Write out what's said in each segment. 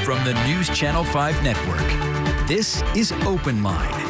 from the News Channel 5 Network. This is OpenLine.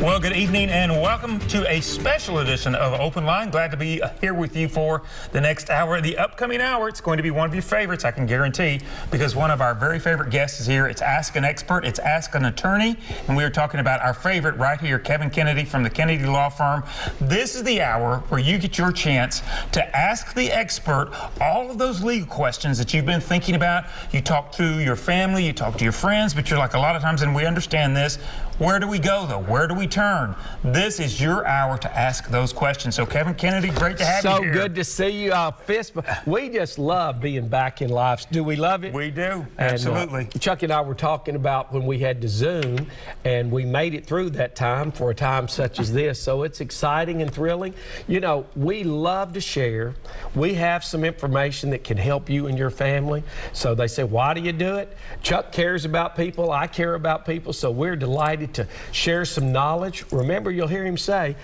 Well, good evening and welcome to a special edition of OpenLine. Glad to be here with you for the next hour. The upcoming hour, it's going to be one of your favorites, I can guarantee, because one of our very favorite guests is here. It's Ask an Expert, it's Ask an Attorney, and we are talking about our favorite right here, Kevin Kennedy from the Kennedy Law Firm. This is the hour where you get your chance to ask the expert all of those legal questions that you've been thinking about. You talk to your family, you talk to your friends, but you're like, a lot of times, and we understand this, where do we go though? Where do we turn? This is your hour to ask those questions. So Kevin Kennedy, great to have you here. So good to see you, Fist. We just love being back in live. Do we love it? We do, absolutely. And, Chuck and I were talking about when we had to Zoom, and we made it through that time for a time such as this. So it's exciting and thrilling. You know, we love to share. We have some information that can help you and your family. So they say, why do you do it? Chuck cares about people. I care about people. So we're delighted to share some knowledge. Remember, you'll hear him say,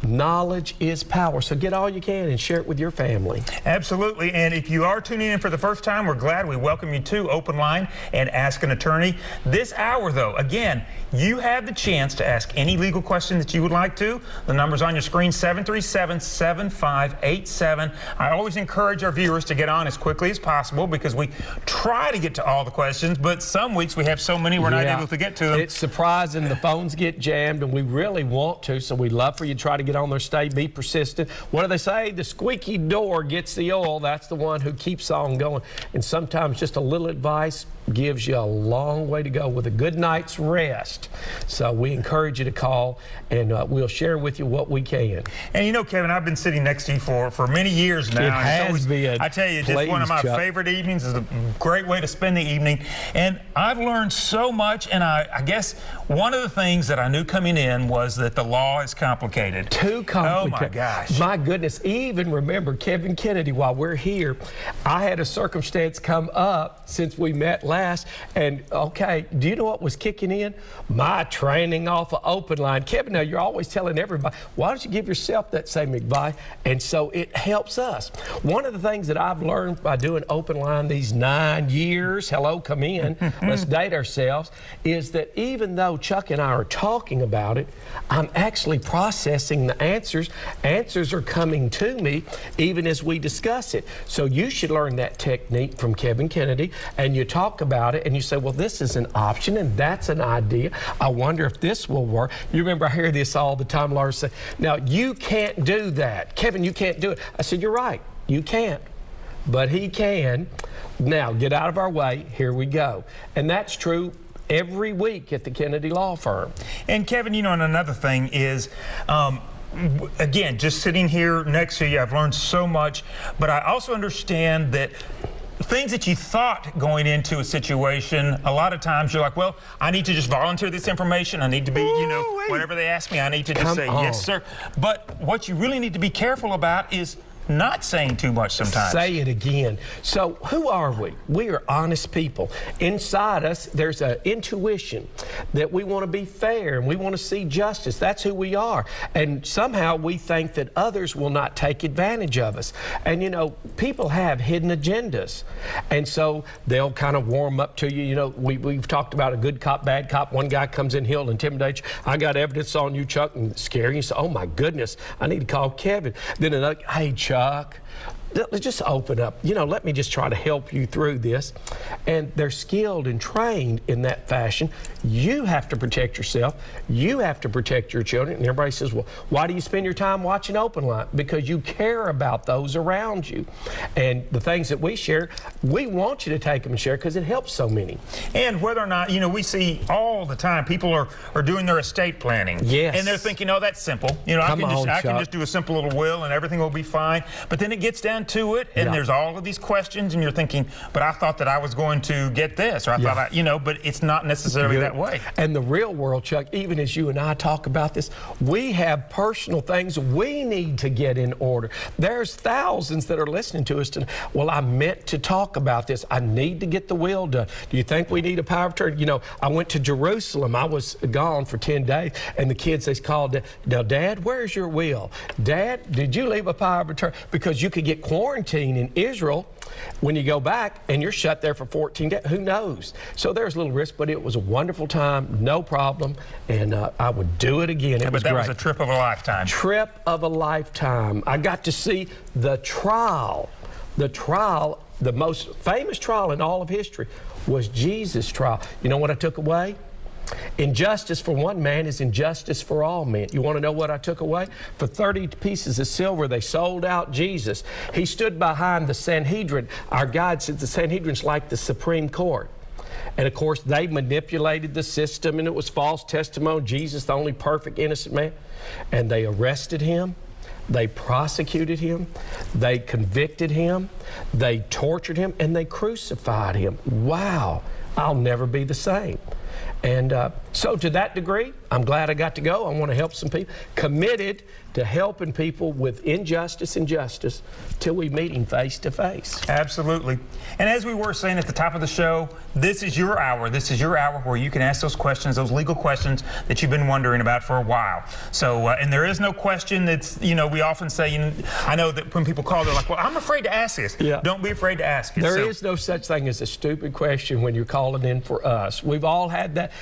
knowledge is power. So get all you can and share it with your family. Absolutely. And if you are tuning in for the first time, we're glad. We welcome you to OpenLine and Ask an Attorney. This hour, though, again, you have the chance to ask any legal question that you would like to. The number's on your screen, 737-7587. I always encourage our viewers to get on as quickly as possible because we try to get to all the questions, but some weeks we have so many we're not able to get to them. It's surprising. The phones get jammed, and we really want to, so we'd love for you to try to get on there, stay, be persistent. What do they say? The squeaky door gets the oil. That's the one who keeps on going. And sometimes just a little advice gives you a long way to go with a good night's rest. So we encourage you to call, and we'll share with you what we can. And you know, Kevin, I've been sitting next to you for many years now. It has been. I tell you, just one of my favorite evenings. Is a great way to spend the evening. And I've learned so much, and I guess one of the things that I knew coming in was that the law is complicated. Too complicated. Oh my gosh. My goodness. Even remember, Kevin Kennedy, while we're here, I had a circumstance come up since we met last. And okay, do you know what was kicking in? My training off of OpenLine. Kevin, now you're always telling everybody, why don't you give yourself that same advice? And so it helps us. One of the things that I've learned by doing OpenLine these 9 years, hello, come in, let's date ourselves, is that even though Chuck and I are talking about it, I'm actually processing the answers. Answers are coming to me even as we discuss it. So you should learn that technique from Kevin Kennedy, and you talk about it and you say, well, this is an option and that's an idea. I wonder if this will work. You remember I hear this all the time, Laura say, now you can't do that. Kevin, you can't do it. I said, you're right, you can't, but he can. Now get out of our way, here we go. And that's true every week at the Kennedy Law Firm. And Kevin, you know, and another thing is, again, just sitting here next to you, I've learned so much, but I also understand that things that you thought going into a situation, a lot of times you're like, well, I need to just volunteer this information. I need to be, you know, whatever they ask me, I need to just say, yes, sir. But what you really need to be careful about is not saying too much sometimes. Say it again. So who are we? We are honest people. Inside us, there's an intuition that we want to be fair and we want to see justice. That's who we are. And somehow we think that others will not take advantage of us. And you know, people have hidden agendas. And so they'll kind of warm up to you. You know, we've talked about a good cop, bad cop. One guy comes in, he'll intimidate you. I got evidence on you, Chuck, and scare you. So, oh my goodness, I need to call Kevin. Then another, hey, Chuck, let's just open up. You know, let me just try to help you through this. And they're skilled and trained in that fashion. You have to protect yourself. You have to protect your children. And everybody says, well, why do you spend your time watching OpenLine? Because you care about those around you. And the things that we share, we want you to take them and share because it helps so many. And whether or not, you know, we see all the time people are doing their estate planning. Yes. And they're thinking, oh, that's simple. You know, I can just do a simple little will and everything will be fine. But then it gets down to it, and there's all of these questions, and you're thinking, but I thought that I was going to get this, or I thought, you know, but it's not necessarily that way. And the real world, Chuck, even as you and I talk about this, we have personal things we need to get in order. There's thousands that are listening to us tonight. Well, I meant to talk about this. I need to get the will done. Do you think we need a power of attorney? You know, I went to Jerusalem. I was gone for 10 days, and the kids, they called, now, Dad, where's your will? Dad, did you leave a power of attorney? Because you could get quarantine in Israel when you go back and you're shut there for 14 days. Who knows? So there's a little risk, but it was a wonderful time, no problem, and I would do it again. It was that great. was a trip of a lifetime. Trip of a lifetime. I got to see the trial. The trial, the most famous trial in all of history, was Jesus' trial. You know what I took away? Injustice for one man is injustice for all men. You want to know what I took away? For 30 pieces of silver, they sold out Jesus. He stood behind the Sanhedrin. Our guide said the Sanhedrin's like the Supreme Court. And of course, they manipulated the system, and it was false testimony. Jesus, the only perfect, innocent man. And they arrested him. They prosecuted him. They convicted him. They tortured him, and they crucified him. Wow, I'll never be the same. And so to that degree, I'm glad I got to go. I want to help some people. Committed to helping people with injustice and justice till we meet him face to face. Absolutely. And as we were saying at the top of the show, this is your hour. This is your hour where you can ask those questions, those legal questions that you've been wondering about for a while. So, and there is no question that's, we often say, I know that when people call, they're like, well, I'm afraid to ask this. Yeah. Don't be afraid to ask it. There is no such thing as a stupid question when you're calling in for us. We've all had that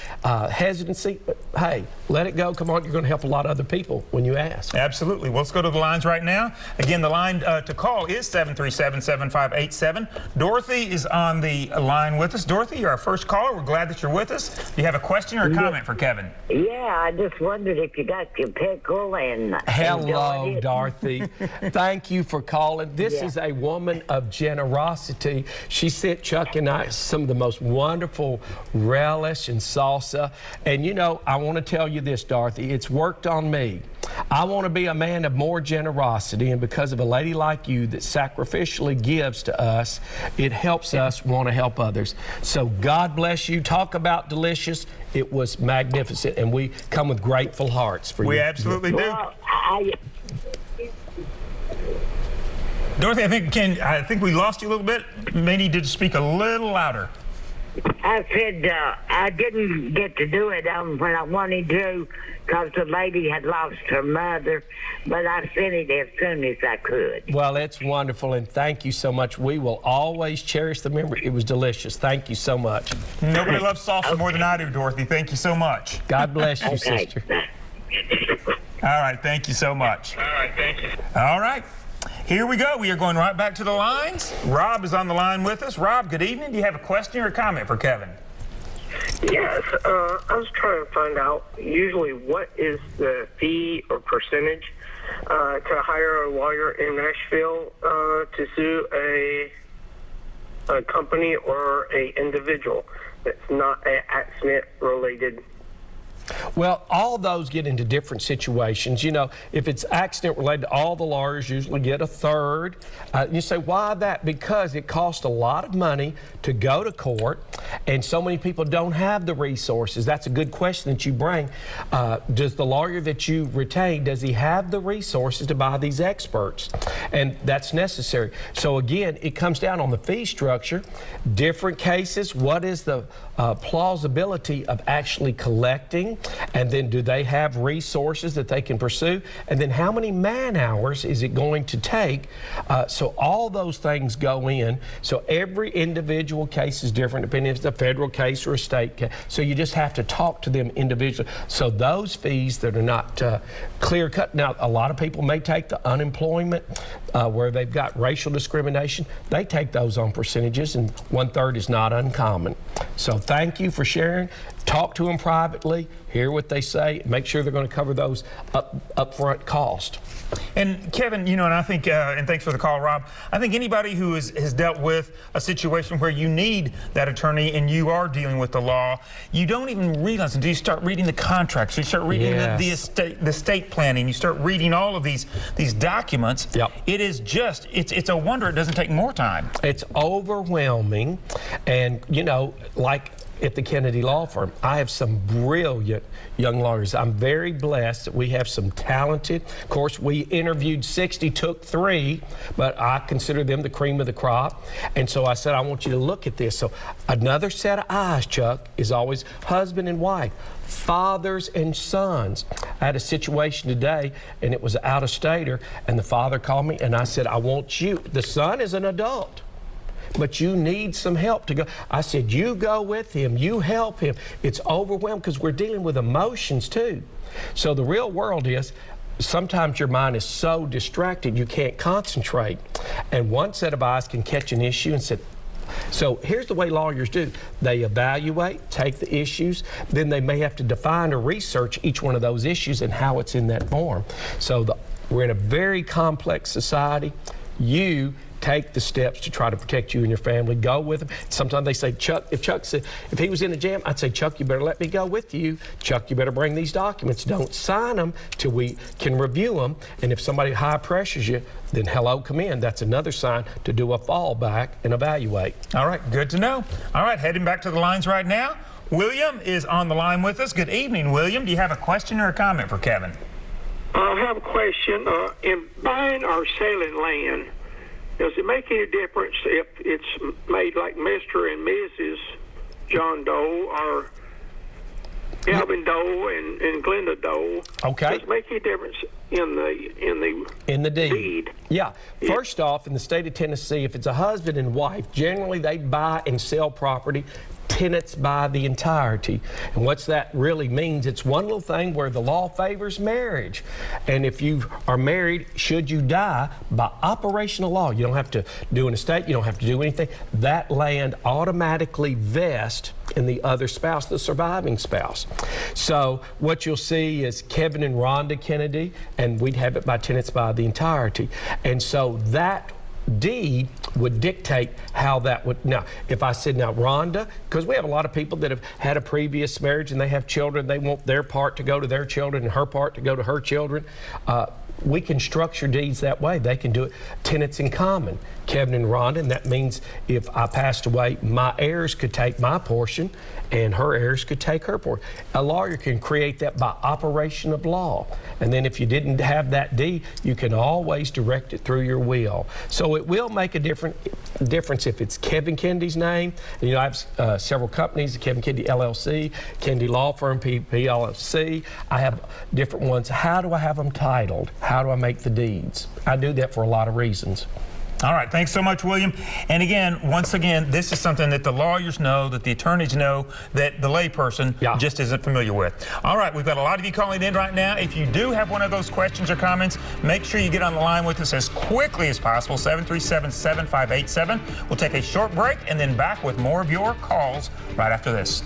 hesitancy, but hey, let it go. Come on, you're going to help a lot of other people when you ask. Absolutely. Well, let's go to the lines right now. Again, the line to call is 737-7587. Dorothy is on the line with us. Dorothy, you're our first caller. We're glad that you're with us. Do you have a question or a comment for Kevin? Yeah, I just wondered if you got your pickle and Hello, Dorothy. Thank you for calling. This is a woman of generosity. She sent Chuck and I some of the most wonderful relish and salsa. And I want to tell you this, Dorothy, it's worked on me. I want to be a man of more generosity, and because of a lady like you that sacrificially gives to us, it helps us want to help others. So God bless you. Talk about delicious. It was magnificent, and we come with grateful hearts for you. We absolutely do. well, Dorothy, I think we lost you a little bit. Maybe you did speak a little louder. I said I didn't get to do it when I wanted to because the lady had lost her mother, but I sent it as soon as I could. Well, it's wonderful, and thank you so much. We will always cherish the memory. It was delicious. Thank you so much. Nobody loves salsa more than I do, Dorothy. Thank you so much. God bless you, sister. All right, thank you so much. All right, thank you. All right. Here we go. We are going right back to the lines. Rob is on the line with us. Rob, good evening. Do you have a question or a comment for Kevin? Yes. I was trying to find out usually what is the fee or percentage to hire a lawyer in Nashville to sue a company or a individual that's not an accident related. Well, all those get into different situations. If it's accident related, all the lawyers usually get a third. You say, why that? Because it costs a lot of money to go to court, and so many people don't have the resources. That's a good question that you bring. Does the lawyer that you retain, does he have the resources to buy these experts? And that's necessary. So again, it comes down on the fee structure. Different cases, what is the plausibility of actually collecting? And then do they have resources that they can pursue? And then how many man hours is it going to take? So all those things go in. So every individual case is different depending if it's a federal case or a state case. So you just have to talk to them individually. So those fees that are not clear cut. Now, a lot of people may take the unemployment where they've got racial discrimination. They take those on percentages, and 1/3 is not uncommon. So thank you for sharing. Talk to them privately, hear what they say, make sure they're going to cover those upfront costs. And Kevin, and I think, and thanks for the call, Rob, I think anybody who has dealt with a situation where you need that attorney and you are dealing with the law, you don't even realize until you start reading the contracts, you start reading the estate planning, you start reading all of these documents. Yep. It is just, it's a wonder it doesn't take more time. It's overwhelming, and like at the Kennedy Law Firm. I have some brilliant young lawyers. I'm very blessed that we have some talented. Of course, we interviewed 60, took 3, but I consider them the cream of the crop. And so I said, I want you to look at this. So another set of eyes, Chuck, is always husband and wife, fathers and sons. I had a situation today, and it was an out-of-stater, and the father called me, and I said, I want you. The son is an adult, but you need some help to go. I said, you go with him, you help him. It's overwhelmed because we're dealing with emotions too. So the real world is, sometimes your mind is so distracted you can't concentrate. And one set of eyes can catch an issue and say, so here's the way lawyers do. They evaluate, take the issues, then they may have to define or research each one of those issues and how it's in that form. So we're in a very complex society. You take the steps to try to protect you and your family. Go with them. Sometimes they say, Chuck, if he was in a jam, I'd say, Chuck, you better let me go with you. Chuck, you better bring these documents. Don't sign them till we can review them. And if somebody high pressures you, then hello, come in. That's another sign to do a fallback and evaluate. All right, good to know. All right, heading back to the lines right now. William is on the line with us. Good evening, William. Do you have a question or a comment for Kevin? I have a question. In buying or selling land, does it make any difference if it's made like Mr. and Mrs. John Doe or Alvin Doe and Glenda Doe? Okay. Does it make any difference in the deed? Yeah. First off, in the state of Tennessee, if it's a husband and wife, generally they buy and sell property. Tenants buy the entirety. And what's that really means? It's one little thing where the law favors marriage. And if you are married, should you die, by operational law, you don't have to do an estate, you don't have to do anything. That land automatically vests in the other spouse, the surviving spouse. So what you'll see is Kevin and Rhonda Kennedy, and we'd have it by tenants by the entirety. And so that deed would dictate how that would. Now, if I said, now Rhonda, because we have a lot of people that have had a previous marriage and they have children, they want their part to go to their children and her part to go to her children. We can structure deeds that way. They can do it tenants in common, Kevin and Rhonda, and that means if I passed away, my heirs could take my portion and her heirs could take her portion. A lawyer can create that by operation of law. And then if you didn't have that deed, you can always direct it through your will. So it will make a difference if it's Kevin Kennedy's name. And, you know, I have several companies, Kevin Kennedy LLC, Kennedy Law Firm, PLLC. I have different ones. How do I have them titled? How do I make the deeds? I do that for a lot of reasons. All right, thanks so much, William. And again, once again, this is something that the lawyers know, that the attorneys know, that the layperson just isn't familiar with. All right, we've got a lot of you calling in right now. If you do have one of those questions or comments, make sure you get on the line with us as quickly as possible, 737-7587. We'll take a short break and then back with more of your calls right after this.